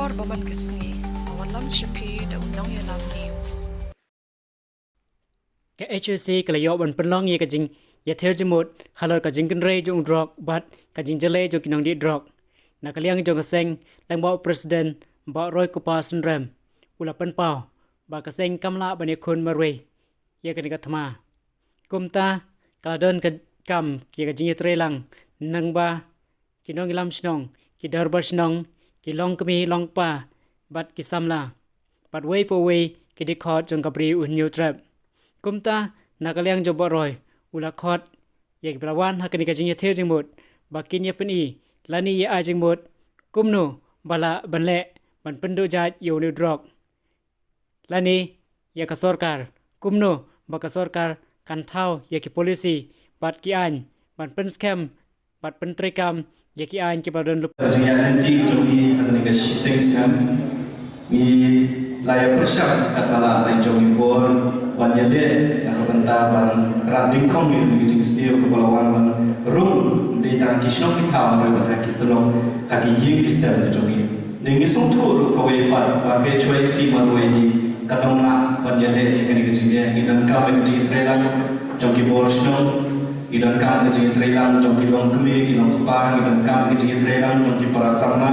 Bor baman kesngi awan lam shipi da undang ya lam news. Cái HSC cái là ban penlong ye cái jing ya theo jimut halor cái jing kan rei jong drog but cái jing jale jong kinong di drog na kaliang jong seng lang bao president bao roy kupa sunrem ula pen pau ba ka seng kamla bani khun marwe ye cái thama kumta kala don ka kam ki cái jing tre lang nang ba kinong lam snong ki darbar snong ki long kami long pa bat ki samla but way po way ki di khot jong kabri un new trap kumta nakaliang jobo roy ula khot ye brawan hakani ka jing the jing mut bakin ye pani lani ye a jing mut kumno bala banle ban pendo ja yo ni drog lani ye ka sarkar kumno ba ka sarkar kan thau ye ki policy bat ki an ban pen scam bat pen trekam ye ki an ki badon lup jing ya nanti jogi hakani ka shifting scam mi laya persyak kepala lain jogi bor ban yale nakabanta ban rading kong ni jing stiu kepalawan ban rum de ta kisno ki thao re ban ki tulong ka ki ying ki sel jogi dengi song thu ko we pat ba ke choi si man we ni kadong na ban yale ni ki jing ye gidan ka me jing trelang jogi bor sno gidan ka me jing trelang jogi long kme gidan pa gidan ka me jing trelang jogi para samna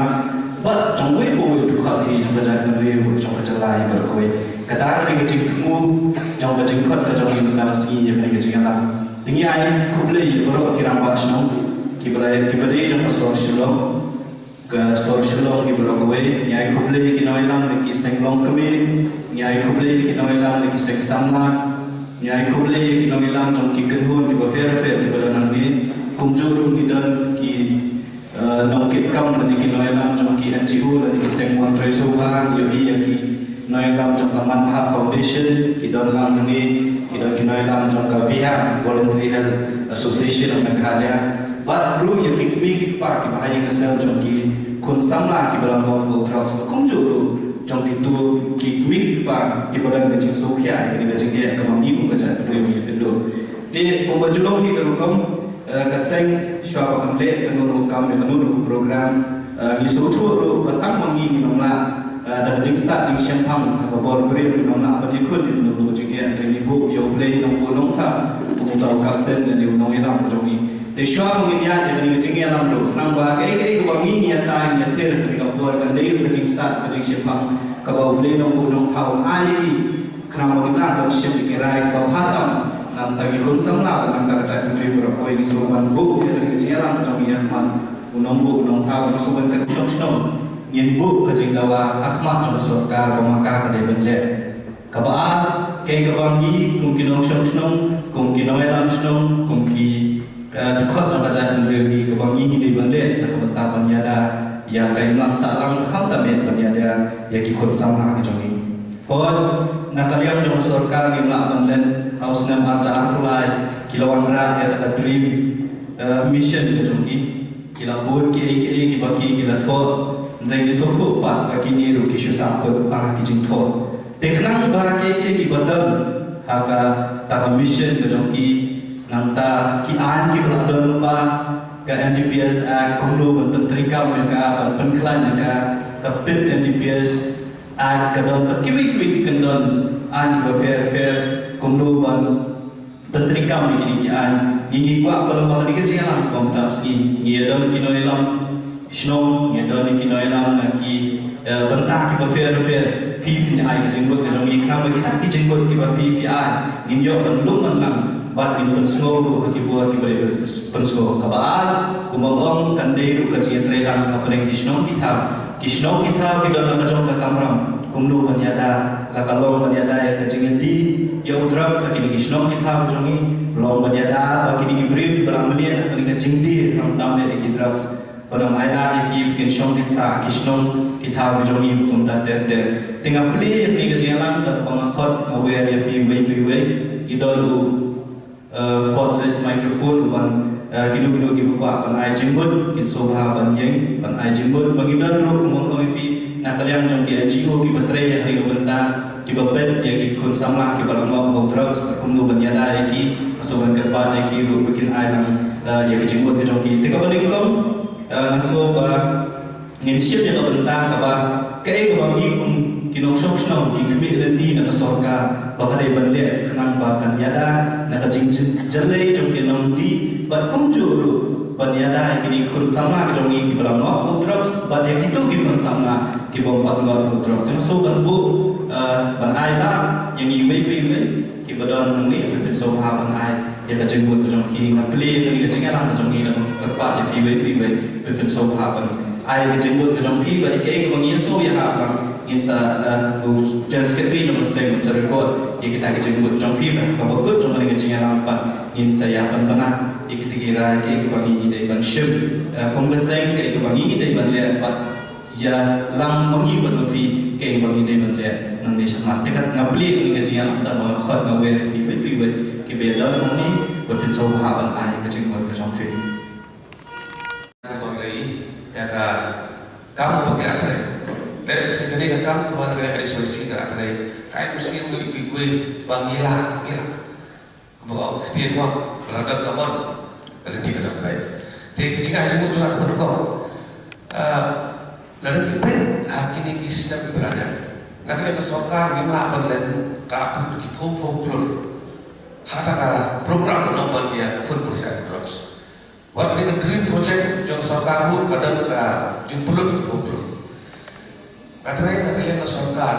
but trong we bo we khat hi trong ja kan re bo trong ja lai ber koi kata ni ke jing mu trong ke jing khat trong ni na si ye ni ke jing la tingi ai khuble ye bro ki ram ba shno ki bale trong store shlo ki bro ko we nyai khuble ki noi lam ni ki seng long kame nyai khuble ki noi lam ni ki seng samna nyai khuble ki noi lam trong ki kan hon ki ba fer ki bala nan ni kumjur ni dan ki nong ki kam ni ki noi lam trong ki NGO ni ki seng mon tre so ha yo hi ya ki noi lam trong Aman Ha Foundation ki don lam ni ki don ki noi lam trong ka pihak Voluntary Health Association of Meghalaya but ru ya ki mi ki pa ki bahaya ka sel trong ki kun samla ki balam ho drugs ko ju trong ki tu ki mi ki pa ki balam ka jing so khya ni ka jing ye ka mam ni ko ka cha ko ni pe do de ko ba julong ki ka kom ka seng shwa ka kam le ka no kam ka no program ni so thu ru ba tam mam ni nong la da jing start jing shem tham ka bor bre ni nong na ba ni khun ni no jing ye ni bu yo play nong fu nong tha ko ta ka ten ni nong ye nam jong ni de shwa mo ni ya ni jing ye nam do nang ba ke ko ngi ni ta ni the ni ka bor kan le ka jing start ka jing shem tham ka ba play nong fu nong tha ai ni khna mo ni na ka shem ni rai ka pha tam nam ta ki kun sam la nam ta cha ni ro ko ni so ban bu ke ni jing ye nam jong ye man unong bu unong tha ko so ban ka chong chong yin bu ka jing lawa ahmad trong sarkar ko maka ka de ben le ka ba ke ka bang gi kum ki nong shong shong kum ki noi lam shong kum ki de khot na ja kun re ni ka bang gi de ben le na ka ta ban ya da ya kai lam sa lam kham ta me ban ya da ya ki khot sam na ki jong ni pon na kaliam trong sarkar ni la ban len haus na ma ja fulai kilawan ra ya ta dream mission ki jong ni kila bot ki ba ki kila tho dai ni so ko pa ka ki ni ru ki shu sa ko pa ki jing tho teknang ba ke ki badal ha ka ta mission ka jong ki nang ta ki an ki bla don pa ka NDPS act komdo ban pentrika me ka ban penklan ka pit NDPS act ka don ki wi kan don an ki ba fair komdo ban pentrika me ki an ni kwa ba ba ni ka jing lam kom ta ski ni don ki noi lam Shnong yang dah ni kita elam lagi bentak kita fair pi ni ai jenggot ke jong ikram kita ki jenggot ki ba pi ai nim yo ban lu man lam bat ni pen smo ko ki buat ki bare pen smo ka ba ku mong kan dei ru ka ji tre lam ka preng Shnong kita ki don ka jong ka kamram kum lu ban yada ka long ban yada ya ka jing di yo drug sa ki Shnong kita jong ni long ban yada ba ki ki bre ki balang melian ka ni jing di ram tam le ki drugs pada maila ki kin shong dik sa kishnong kita bejogi tum ta ter tengah play ni ke jalan dan pengakhot aware ya fi way idol cordless microphone ban kidu ki pa pan ai jinggut kin sobha ban yeng pan ai jinggut bangidol ro mong ko fi na kalian jong ki NGO ki batre ya ri benta ki babet ya ki kun sama ki balang mo drugs kumnu ban yada ya ki so ban kerpa ya ki ro bikin ai nang ya ki jinggut ki jong ki teka baling kom so ba ngin siap ya bentang kaba kai ko bangi kum kinong sok snow gi khmi lendi na sorka bakadai banle khanan ba kan yada na ka jing jalai jong kinong di bat kum juru ban yada kini khun sama jong gi balang no drugs bat ya itu gi ban sama gi bom bat no drugs so ban bu ban ai ta yang gi wei ki badon ni be so ha ban ai ya ka jing bu jong ki na ple ni ka jing ala jong gi na kerpa ya pi wei be so ha ban ai ke jenggot ke jong pi ba ke ko ngi so ya ha ba in sa u jas ke pi no se mo sare ko ye kita ke jenggot jong pi ba ba ko jong ni ke jing ya pa in sa ya pan bana ye kita kira ke ko ngi dei ban ship kong ba seng ke ko ngi dei ban le pa ya lam mo ngi ban fi ke ko ngi dei ban le nang ni sa ma te kat ngapli ni ke jing ya da ma khat na we pi we ke be da mo ni ko tin so ha ban ai ke jenggot ke jong pi ya kamu pakai atrai, dan sebenarnya kamu kemana mana ada solusi ke atrai, kayak mesti untuk ikut mila, bawa ketian wah, berada kamar, ada tiga orang baik. Tapi ketika haji muncul aku mendukung, lalu kita hakini kisah berada. Nak kita sorkan mila berlen, kapu itu kita harta kala program penampan dia full percaya terus. Waktu ini green project jang sarkar lu kadang ka jumpulut kumpul. Katanya nak lihat ke sarkar,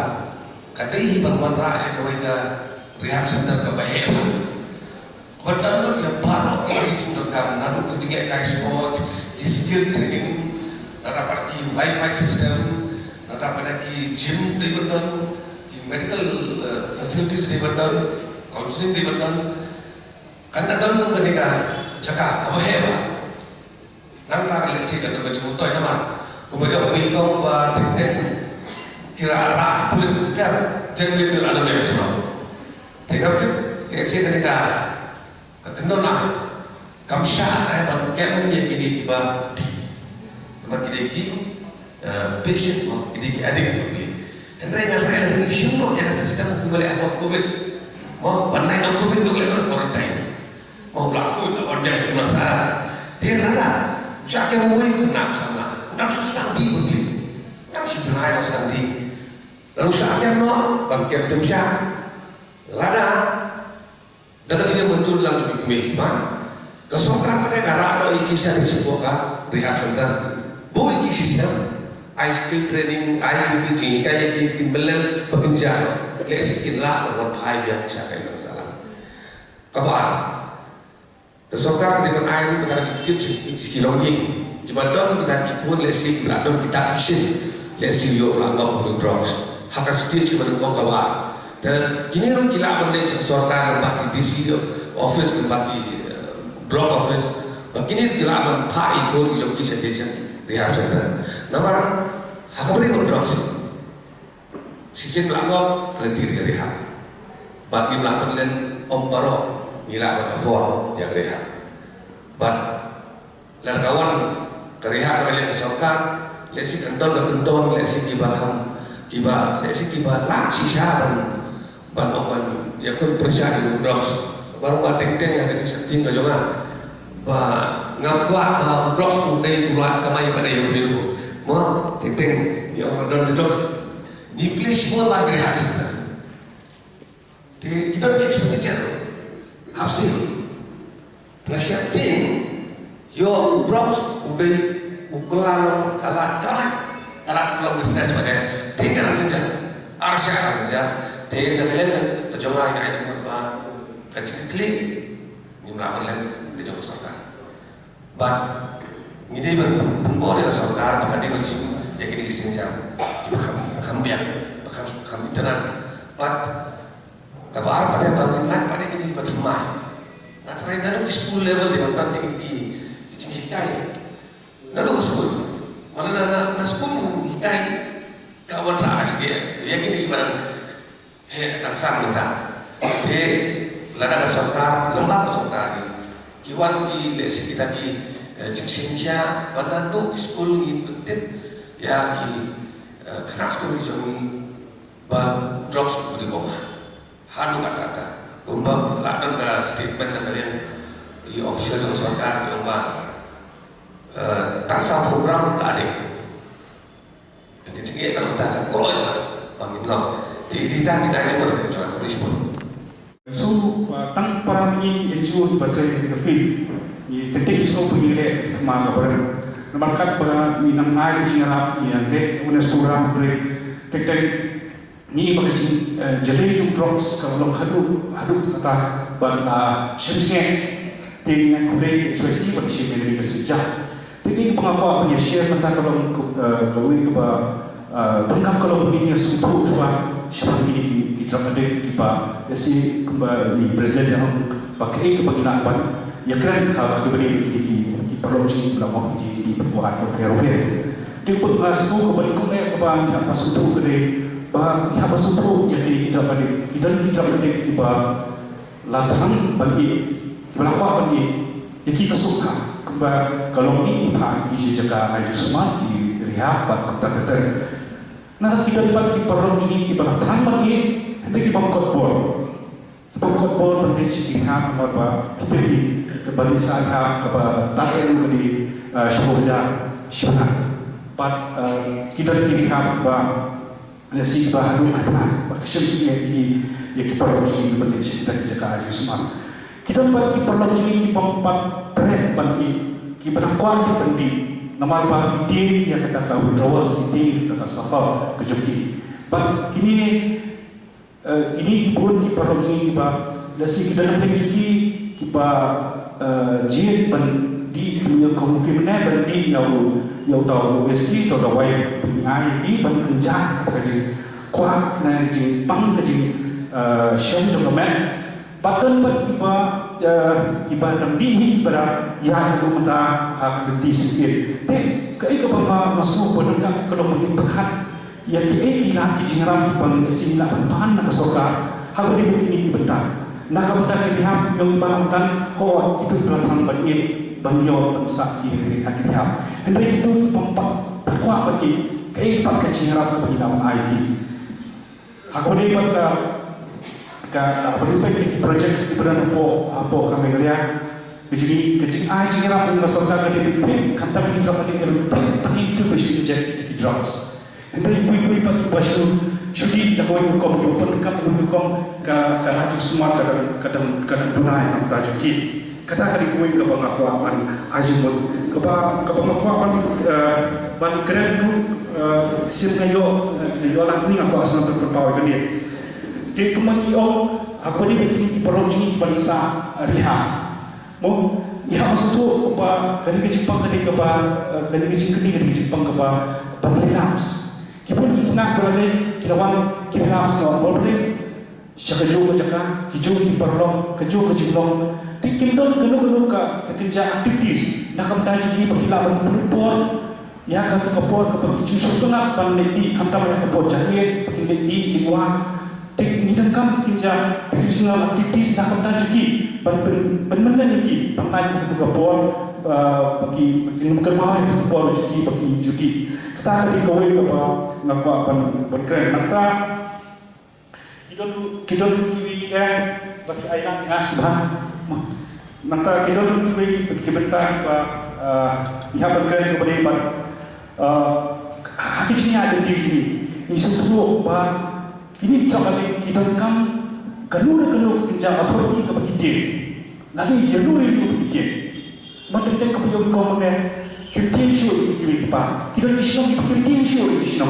kadai bantuan rakyat kawai ke rehab center ke bahaya. Kadang tu dia balok ini cunturkan, lalu kunjungi kai sport, di skill training, nata pada ki wifi system, nata pada ki gym di bandar, ki medical facilities di bandar, counseling di bandar. Kan kadang tu mereka cakap kamu hebat, nanti kalau sih kata macam itu nama, kemudian bilang bahwa tentang kira arah boleh setiap jangan lebih ada yang semua. Tengok tu, sih ketika kena nak kamsah, baru kita meyakini kita di patient, di adik boleh. Hendak yang saya lagi semua yang sedang boleh apa COVID, mau pandai nak COVID tu boleh quarantine. Mau berlaku, orang dia sebenarnya salah. Dia rasa, siapa yang mau itu nak sama, nak sedang di begini, nak sebenarnya sedang di. Lalu siapa yang mau bangkit tempat, lada, dekat sini muncul dalam tubuh kami, kesokan pada karena ikisah di sebuah rehab center, boleh ikisah, skill training, IQB sih, kayak bikin belem, bekerja, lihat sikit lah, buat pahai biar siapa yang salah. Kabar. Tersokat dengan air kita cukup sekilong ini. Cuma dong kita kipun lesi, dong kita pisin lesi yo lama pun drugs. Hak stage kita nengkong kawan. Dan kini orang kila benda tersokat lembak di DC office lembak di block office. Begini kila benda pak ikut di joki station rehab center. Nama hak beri drugs. Sisi belakang berhenti di rehab. Bagi belakang lain om barok. Mila berkafur yang rehat, but largawan kerehat oleh kesokan, lesi kendon, lesi kiba, lesi kiba lah sisa ban opan, ya kun percaya di drugs, baru batik yang kita senting kejongan, ngam kuat drugs pun dari bulan kamai pada yang itu, mau ting yang kendon drugs, inflasi semua lagi rehat, kita seperti itu. Hasil nasihatin yo drugs udah ukuran kalah pulang bisnes pada tiga saja arsya saja tiga kalian terjemah yang aja cuma kecil klik nyumlah online di jauh sarkar but ini berpuluh dari sarkar bahkan di bagi ya kini senjam kami tenan but kabar pada bangun lain pada kini berterima. Nah ternyata di school level di mana tinggi kai. Lalu ke school, mana na school kai kawan raas dia. Ya kini gimana? Naksar minta. Lada ke sarkar, lembaga sarkar. Kiwan ki lesi kita ki jingsinja pada tu school ni penting ya ki kena school ni ban drugs di bawah. Hanu kata, umpam ladang dah statement nak kalian di official sarkar yang tak sah program ada. sige na matakan ko ito panginoon di tan jika cuma dengan Lisbon. So tang para ni NGO baca di kafir ni setek so pengile ma kabar namarkat para ni nang ai singarap ni ande una surah bre ketek ni bakci jale yung drops kalau hadu kata ban shimsnge ting yang kulit suasi bakci ni kesejah ting pengakua punya share tentang kalau kawin ke bengkak kalau begini suatu siapa ini kita ada kita si kembali presiden yang pakai kepenginapan ya kan kalau kembali di perlu sih dalam di perbuatan Eropa di pengasku kembali kembali apa suatu kedai bahawa apa suatu jadi kita pada kita latang bagi berapa bagi yang kita suka kembali kalau ini pak di jaga haji smart di rehab kata nah kita dapat perlu ini kita latang bagi nanti kita bangkot bol berbenci hak apa kita kembali saat kepada tahun di sekolah syurga pat kita dilihat bahwa si baharu mana baksyusnya di yang kita perlu berbenci dan jaga semua kita dapat perlu ini pempat trend bagi kita kuat bagi nama bagi dia yang kita tahu bahwa si kita safar kejuki but ini pun kita perlu kita nasi kita nak pergi kita jiat di punya konfirmasi berdi yang tahu besi atau dawai pengai di pengenjak kerja kuat nanti pang kerja syam dokumen patut kita nambi pada yang kita hak berdi sikit kai kepada masuk pendekat kalau berhak yang kita jingram di sini nak bahan nak soka hal ini benar nak benar kita yang bangunkan kau itu belakang bagi banyo bangsa ini akhirnya hendak itu tempat takwa bagi kai pakai jingram bagi dalam IT aku ni pada apa itu projek sebenarnya apa kami lihat jadi kecil jingram yang soka jadi kata kita pada itu projek drugs Jadi kui pagi basu shudi dah kau kau open kap kau ke hati semua kadang dunai yang tak jadi kata kali kui ke pengakuan ajimut ke pengakuan ban keren tu sim ngayo lah ni aku asal terpakai ni jadi kemani apa ni begini peroji bangsa riha mau ya maksud tu apa kali ke Jepang kali ke Jepang ke Bangladesh kita nak berada kita wan kita nak semua boleh syakaju macam hijau di perlong keju kejulong tikim don kenu kerja aktivis nak kemana jadi perkhidmatan perempuan ya kan kepor kepergian setengah panleti kantam yang kepor jahit panleti di luar tik nidangkam kerja profesional aktivis nak kemana jadi benar-benar lagi pantai kepor bagi kermau itu kepor jadi kita di kawin apa ngapa berkeren maka kita kiwi bagi ayam ngasbah maka kita kiwi kita ia berkeren kepada ibarat hakikatnya ada di sini ini sebelum ini cakap kita kan kenur kerja atau kita begitu lagi jalur itu begitu macam kepada kau Kemudian syur kita kisah kemudian syur kita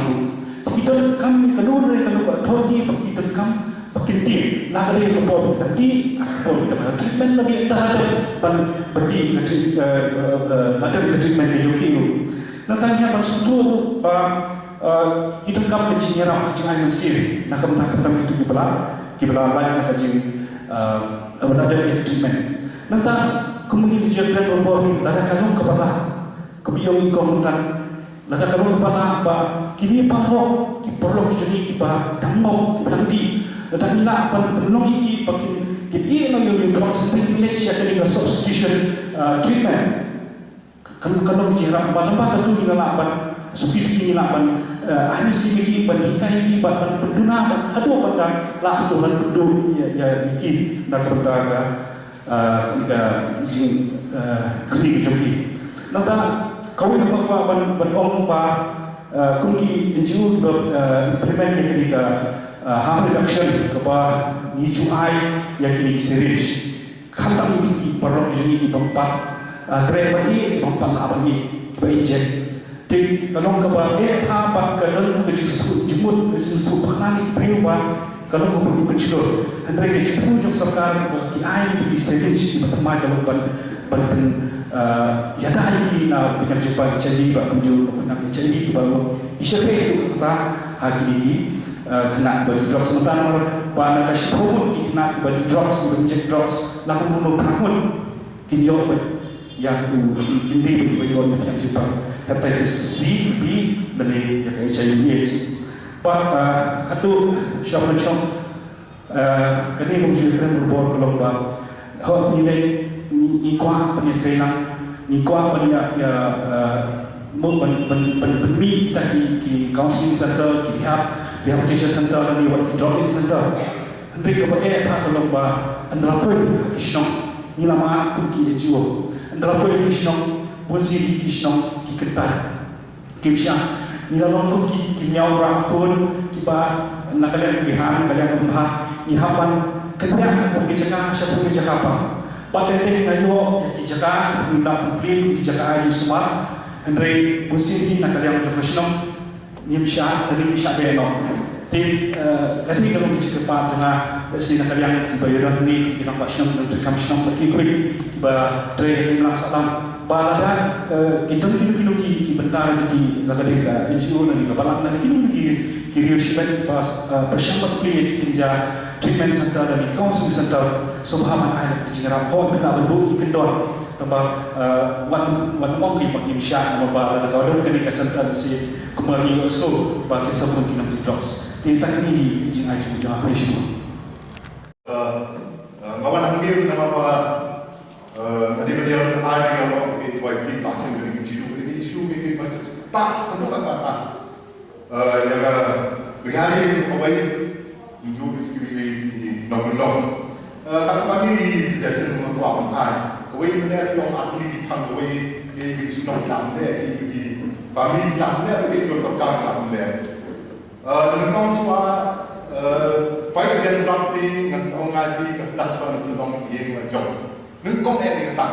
kami kenal authority kita kami kemudian nak ada report tadi report kita treatment lagi terhadap bagi ada treatment eduki nantinya bersuatu kita kami menciara kecingan Mesir nak kami itu kita lain kaji ada treatment nanti kemudian dijadikan report ada kanun kepada kebiayaan komentar, lalu kalau kepada apa kini parok, perlu kita damau berhenti, dan inilah penolong ini bagi kita yang drug stimulation dan substitution treatment. Kalau bicara apa itu inilah substitusi inilah ahli sini berhikai ini berduna ada pada langsung berdua ya ini nak berdaga kerja joki. Nanti kau ini bawa beromba kunci NGO implement yang kita harm reduction kepada NGO yang kini serius. Kantang ini perlu jadi tempat driver ini tempat apa ni kita injek. Jadi kalau kepada apa kalau kita jumut susu pengen berubah kalau kita perlu berjuang. Mereka jumut juga sekarang bagi air di serius di tempat kalau pen ya dah ini nak dengan jumpa jadi berkunjung nak jadi baru isyare itu kata hari ini kena bagi drugs sementara pada kasih promo kena bagi drugs injek drugs lalu bunuh tahun kinjau yang ini bagi orang yang jumpa hepatitis C, B dan yang HIV/AIDS. Pak katu syam kini menunjukkan berbor kalau hot nilai ikwa penyetrainan ikwa banyak penmi kita di counseling center di rehabilitation center dan di drop-in center. Hendak kepada kalau antara pun kisah ni lama pun kita jual antara pun kisah pun sih kisah kita kisah ni lama pun kita nyawrak pun kita nak kalian lihat kalian melihat ni hapan kerja pun kita cakap siapa pun cakap apa. Pada ngayo di Jakarta, undang publik di Jakarta ayu semua, Andre musim ini nak kalian profesional, nimsha dari nimsha beno. Jadi kali kalau di Jakarta tengah sini nak kalian dibayar ni kita pasang untuk kampung lagi quick, kita train melaksanakan. Baladan kita kini bentar di lagada NGO nanti kepala nanti kiri usibet pas bersama publik kerja treatment center dan counseling center subhanallah ayat kejeram pon kena bentuk kendor tambah wan mongki pak imsya tambah kalau ada kena center si kembali usul bagi sebelum kita detox kita ini izin aja jangan pressure ngawan angin nama apa tadi beliau ada yang mau HYC pasang dengan isu ini masih tak untuk kata yang berhari awal muncul di nomor kalau kami suggestion semua tua menghai kau ini mana yang ahli di pang kau ini di senang dalam deh di family dalam deh di bersorkan dalam deh dengan semua fight against drugs dengan orang di kesehatan dengan yang job dengan yang tak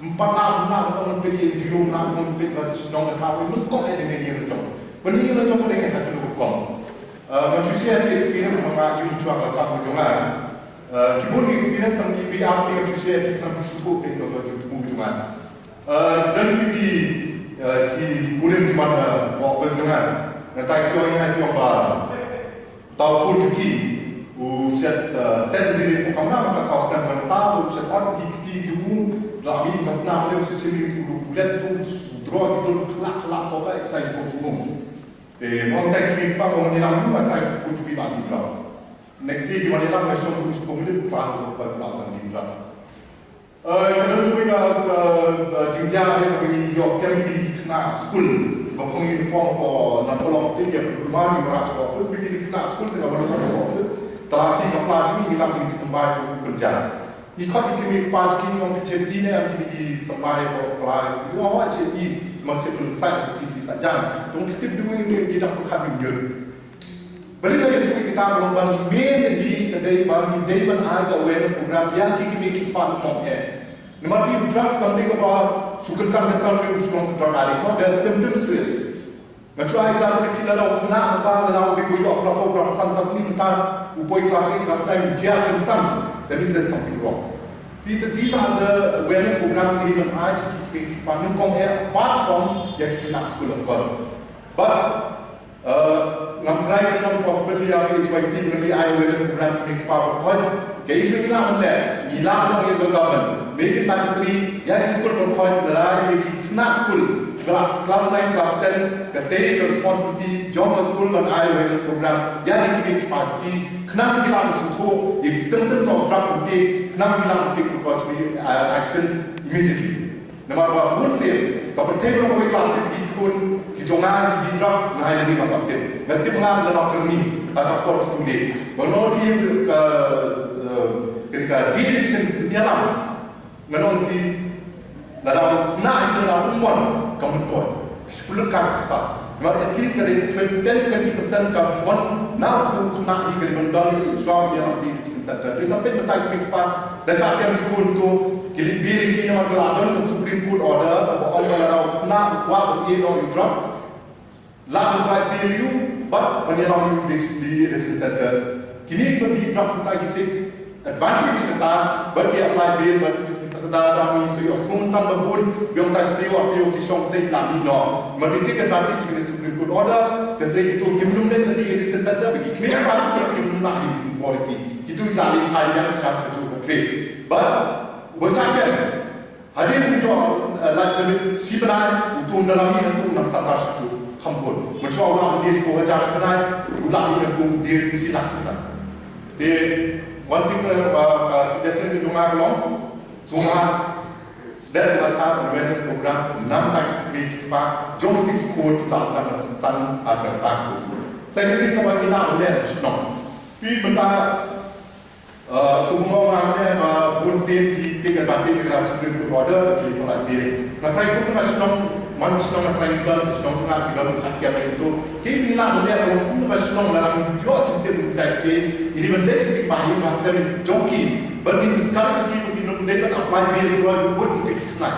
empat enam pergi NGO enam pergi senang kau ini dengan yang job benih yang job dengan yang tak hukum macam saya experience mengenai jual kakak berjualan kibun experience yang di ahli yang saya kita bersyukur dengan jualan dan di si bulan di mana buat berjualan nanti kita ingat yang tahu pun juga uset set diri pokoknya maka sausnya bertahu uset orang kita jumpa dalam ini masna oleh uset sendiri bulat tu draw gitu kelak pokoknya saya pun jumpa mau tak kini pak mau nilam rumah try pun juga bagi drugs next day di mana nilam macam urus komunitas plan berpelasan di drugs kadang tu juga jenjang yang bagi yok yang bagi kena school bapang uniform ko na tolong tiga rumah ni merasa office bagi kena school tengah berlaku office terasi kapal ni nilam ini sampai tu kerja ikut ikimi pas kini orang kecil ini yang kini sampai ko pelai dua orang kecil ini masih selesai sisi saja. Tunggu kita dua ini kita perlu nyur. Balik lagi juga kita membangun main di dari mana ada awareness program yang kita make pan konghe. Nama di drugs kan dia apa sukan sangat ni usulan drug addict. No, there are symptoms to it. Macam example kita dah kena apa dah kita boleh apa program sangat ni kita upoi kelas lain dia insan. That means there's something wrong. These are the awareness program that even I keep panung kong apart from yang kita nak school of course. But ngam try kan possibility yang HYC dengan awareness program make power point. Kaya ini kita mana? Hilang orang yang government. Make it mandatory. Yang school point adalah yang kita school. Class 9, class 10, the daily responsibility, job school dan awareness program. Yang kita pasti. Kenapa kita harus tahu yang symptoms of drug intake? Kenapa kita harus take precautionary action immediately? Nama apa pun sih, kalau pertama orang kita ikut kijongan di drugs, nah ini dia bakal nanti mengambil dalam kerni atau course studi. Kalau dia ketika di addiction dalam, menong di dalam nah ini dalam umum kamu tuan, 10 kali besar. But at least kali 10-20% ka one now tu kena i kali bandang suam yang di center. Kita pun betul kita dasar yang dikun tu kali biri kini orang keladon ke Supreme Court order bahwa orang orang kena buat ini on drugs. Lalu buat biri but penyelam di election center. Kini bagi drugs kita kita advantage kita bagi apply biri kami sui osmuntan babun biang tas dia waktu yang kisah kita kami no. Mereka advantage kini Supreme Court order dan itu kimlum dan jadi election center bagi kini apa kimlum nak boleh itu kali yang sangat cukup trade. But bercakap hadir untuk lajim sibenar untuk dalam ini untuk nak sabar susu kampun. Macam orang dia sekolah jas sibenar ulang ini untuk dia silat sibenar. The one thing suggestion itu cuma kalau semua dari asal awareness program enam tak kita jom kita ikut kita asal san agar tak. Saya kira kalau kita boleh senang. Pi benda Kumpulan pun sen di tiga advantage kerana Supreme Court order di pelak diri. Matrai pun macam manusia matrai itu macam juga kita bercakap itu. Kita ni lah boleh kalau pun macam dalam jual cinta bercakap ini benda cinta bahagia masa joki. Berni sekarang cinta ini benda apply diri dua buat kita nak.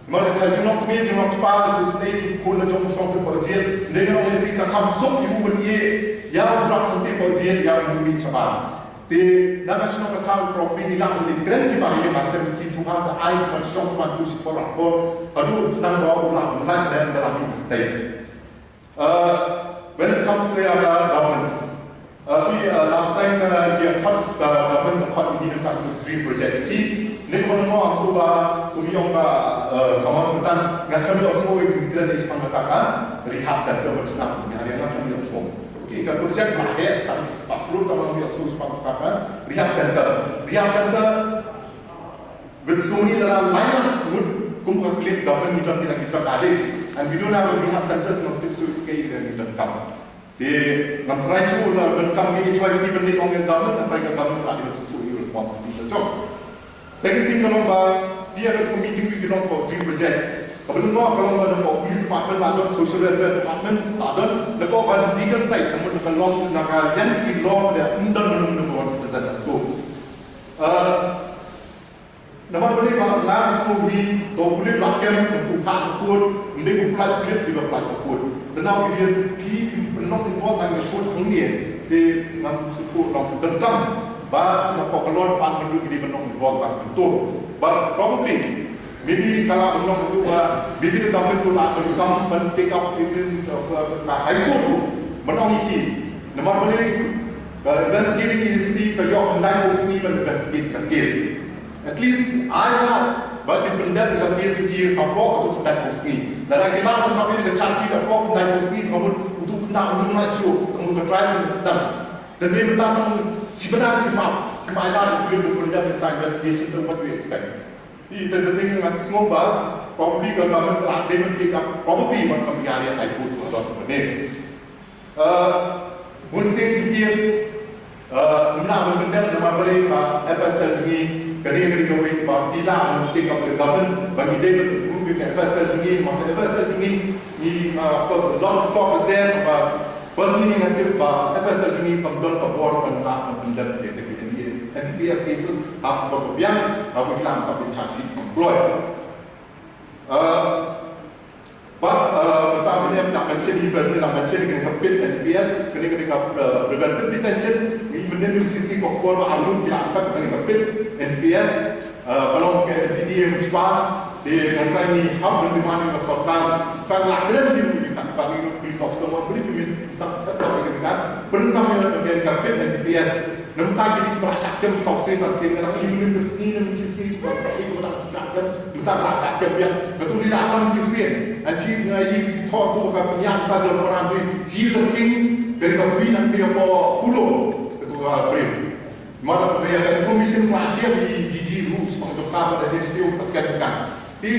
Mereka cuma kami cuma kepala susah pun macam macam berjiat. Mereka orang Amerika kamsuk ibu benda yang berasal dari berjiat yang mumi sebab. Di nasional account property lah boleh keren di bawah yang masih di suha seair macam suatu sekolah pun aduh senang bawa ulang dan dalam ini. When it comes to government, last time dia government ini tentang green project. Ini kalau mau aku umiyong kawas mentan nggak kami osmo itu kita di Sepang Bataka rehab center bersama hari ini kami osmo. Jika projek mahir, tapi sebab perlu kalau dia suruh sebab apa? Rehab center bersuni dalam lain mood kumpul klip government kita ada. And we don't have a rehab center untuk suruh sekali dan kita kam. Di menteri suruh dan kami HYC benda orang government, menteri government ada suruh responsibility. Second thing kalau dia ada meeting kita untuk dream project. Kalau ada police department, ada social welfare department, ada legal side, namun kalau nak yang di law dia undang represent tu. Nama boleh nak semua boleh belakang untuk passport, boleh buat bilet di belakang passport. Dan now if you keep not involved dengan passport ini, dia nak support nak berkam, bah nak kalau department itu dia not involved dengan itu. But probably maybe kalau orang itu maybe the government itu nak become take up even high court tu menang iki. Nama boleh investigating agency kayak pendai polisi investigate case. At least I have bagi pendai dengan case ini apa atau pendai polisi. Dan kita nak sampai dengan caci apa pendai polisi kamu untuk nak mengenai show kamu ke trial system. Dan dia minta sebenarnya kemana itu pendai tentang investigation itu what we expect. The thing that Snowball probably government will take up probably one from the area I put a lot of the name. One thing is now when them nama FSL ni kali kawin ba bila take up the government bagi dia prove the FSL ni FSL ni of course a lot of talk is there but personally nanti ba FSL ni pagdon pabor panlak pendem NPS cases apa berbiang apa hilang sampai caci employ. But pertama ni nak mention ni presiden nak mention dengan kapit NPS kena preventive detention ini mengenai sisi kokor alun diangkat dengan kapit NPS kalau ke DDA mencuba di antara ni hub dan dimana kesotan kalau kena dibuat bagi police officer memberi permit start dengan perintah dengan kapit NPS. Nampak jadi perasaan saksi saksi orang ini mesti mencisi orang cakap kita cakap yang betul di asam diusin aci ngai thot tu ka yang ka jor orang tu ji saking dari ka pui nanti apa pulo itu brem mara ya information masih di ji rules untuk ka pada DSTO satkan kan di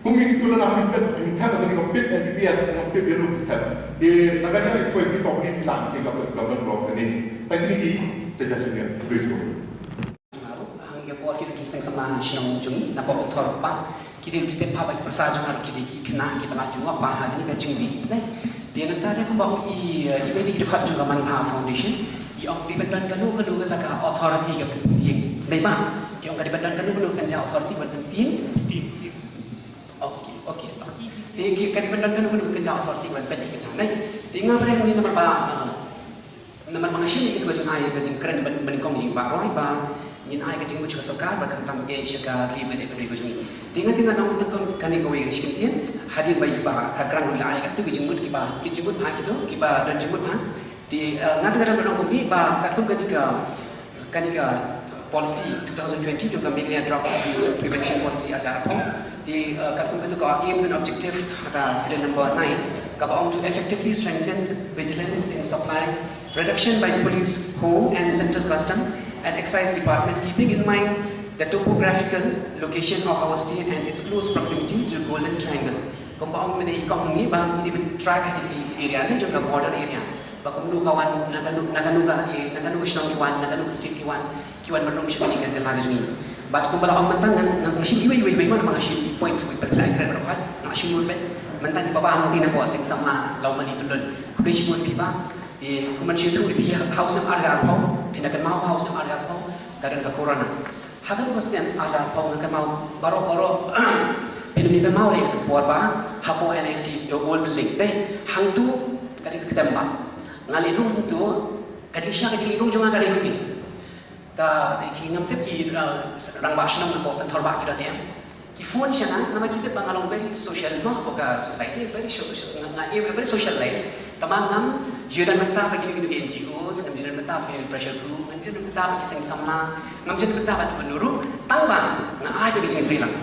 kumi itu lah nak pintar dengan ka pit DPS dengan pit biru pintar di negara itu sih probably bilang ke government block ini tadi suggestion please go. Yang buat kita kisah sama nasional jung, nak buat thor apa? Kita paham persamaan kita kena kita nak jung apa hari ni kecing ni. Dia nak tanya aku bawa ini dekat juga Manha Foundation. Yang dibandang kanu kata ke authority yang penting. Lima. Yang dibandang kanu kan authority yang penting. Okey. Dia kan dibandang kanu kan authority yang penting. Nah, tinggal mereka ni nama mengasih itu macam ayat macam keren benikong yang baru riba. Yin ayat macam macam sokar berkaitan dengan syakar riba macam ni. Tinggal nama tentang kani kau yang sekian hadir bayi bah kerana oleh ayat itu jemput kita jemput bah itu kita dan jemput bah di nanti dalam benang kami bah kat ketika policy 2020 juga media drugs abuse prevention policy acara tu di kat ketika aims and objective ada serial number 9 kalau to effectively strengthen vigilance in supply reduction by police home and central custom and excise department keeping in mind the topographical location of our state and its close proximity to the Golden Triangle. Kumpang ini ikon ini bang ini track di area ni juga border area. Bakum lu kawan naganu Islam kiwan naganu state kiwan berung sih ni kan jalan ni. Bat kumpang orang mantan nang mesti iwi mana mesti points we perlu keren berapa nak sih mun mantan di bawah hang tina ko asing sama lau mani tulun. Kudu sih mun pipa di kuman sih tu di house ng arga ko pinakan mau house ng arga ko karena corona. Haka tu pasti ada pau nak mau baro pinumi mau leh tu buat bah hapo NFT yo old building deh hang tu kali kita mbak ngali lung tu kali lung cuma kali lung ni ka ki ngam tep ki rang ba shnam ko kan thor ba ki da ne ki phone shana nama kita pangalong very social no boka society very social very social life tamang ngam jiran mata bagi ni NGOs ngam jiran mata bagi pressure group ngam jiran mata bagi sing samla ngam jiran mata bagi penuru tahu ba na ai bagi jeng freelance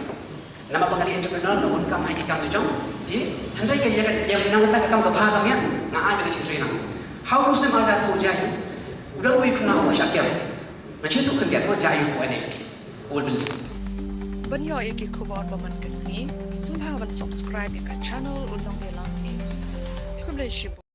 nama pengali entrepreneur no kam hai kam jong di handai ke yang nang mata kam ka bha kam ya na ai bagi jeng freelance how to sem aja ko jai udah wi kena wa syakir macam tu kerja ko jai ko NFT all beli Banyo iki kubon baman kesni, sumhawan subscribe ke channel Ulong Yelam News. Kumle shibu.